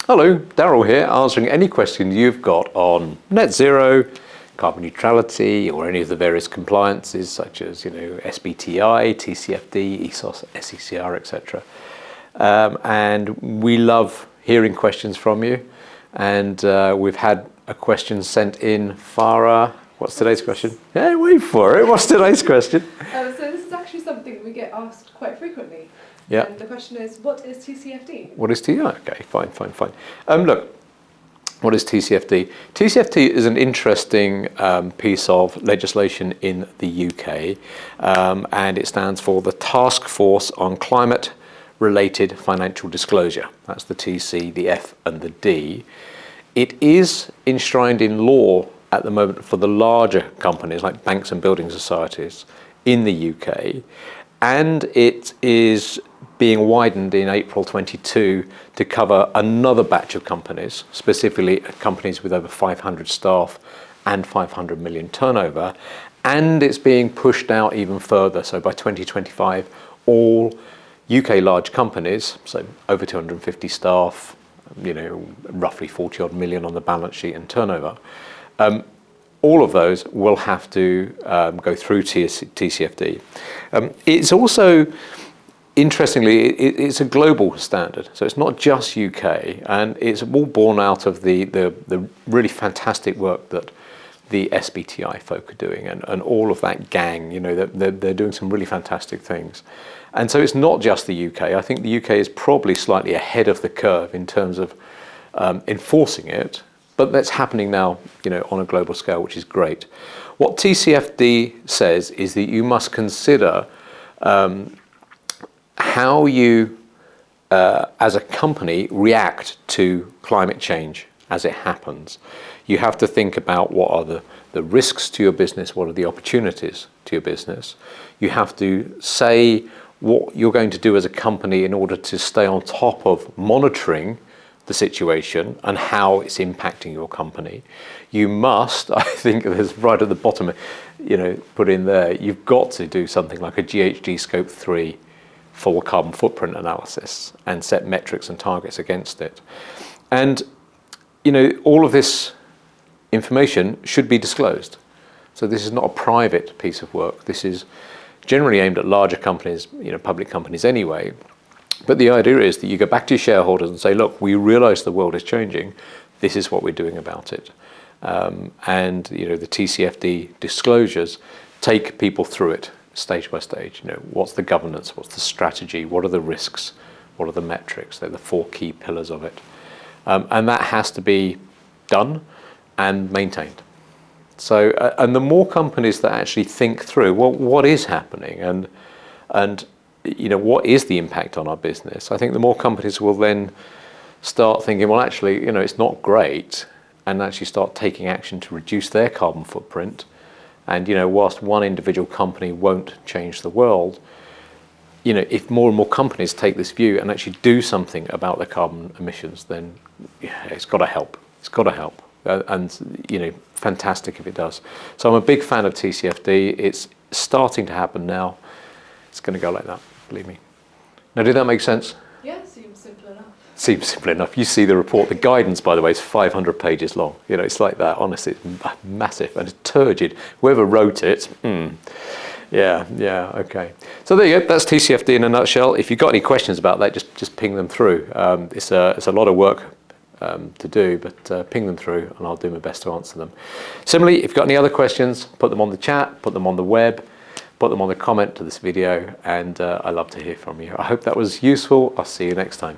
Hello, Daryl here, answering any questions you've got on net zero, carbon neutrality, or any of the various compliances such as, SBTI, TCFD, ESOS, SECR, etc. And we love hearing questions from you. And we've had a question sent in. Farah, what's today's question? Yeah, wait for it. What's today's question? So this is actually something we get asked quite frequently. Yeah. And the question is, what is TCFD? What is TCFD? Okay, fine. Look, what is TCFD? TCFD is an interesting piece of legislation in the UK, and it stands for the Task Force on Climate-Related Financial Disclosure. That's the TC, the F, and the D. It is enshrined in law at the moment for the larger companies like banks and building societies in the UK, and it is being widened in April 22 to cover another batch of companies, specifically companies with over 500 staff and 500 million turnover, and it's being pushed out even further. So by 2025, all UK large companies, so over 250 staff, roughly 40 odd million on the balance sheet and turnover, all of those will have to go through TCFD. It's also, interestingly, it's a global standard, so it's not just UK, and it's all born out of the really fantastic work that the SBTI folk are doing, and all of that gang. They're doing some really fantastic things, and so it's not just the UK. I think the UK is probably slightly ahead of the curve in terms of enforcing it, but that's happening now, on a global scale, which is great. What TCFD says is that you must consider how you, as a company, react to climate change as it happens. You have to think about what are the risks to your business, what are the opportunities to your business. You have to say what you're going to do as a company in order to stay on top of monitoring the situation and how it's impacting your company. You must, I think there's right at the bottom, put in there, you've got to do something like a GHG Scope 3 full carbon footprint analysis and set metrics and targets against it. And, all of this information should be disclosed. So this is not a private piece of work. This is generally aimed at larger companies, public companies anyway. But the idea is that you go back to your shareholders and say, look, we realize the world is changing. This is what we're doing about it. And the TCFD disclosures take people through it stage by stage. What's the governance? What's the strategy? What are the risks? What are the metrics? They're the 4 key pillars of it. And that has to be done and maintained. So, and the more companies that actually think through, well, what is happening and what is the impact on our business? I think the more companies will then start thinking, well, actually, it's not great, and actually start taking action to reduce their carbon footprint. And, whilst one individual company won't change the world, if more and more companies take this view and actually do something about their carbon emissions, then it's got to help. It's got to help. And, fantastic if it does. So I'm a big fan of TCFD. It's starting to happen now. It's going to go like that, believe me. Now, did that make sense? Yeah, seems simple enough. Seems simple enough. You see the report. The guidance, by the way, is 500 pages long. It's like that. Honestly, it's massive and it's turgid. Whoever wrote it, okay. So there you go. That's TCFD in a nutshell. If you've got any questions about that, just ping them through. It's a lot of work to do, but ping them through and I'll do my best to answer them. Similarly, if you've got any other questions, put them on the chat, put them on the web, put them on the comment to this video, and I love to hear from you. I hope that was useful. I'll see you next time.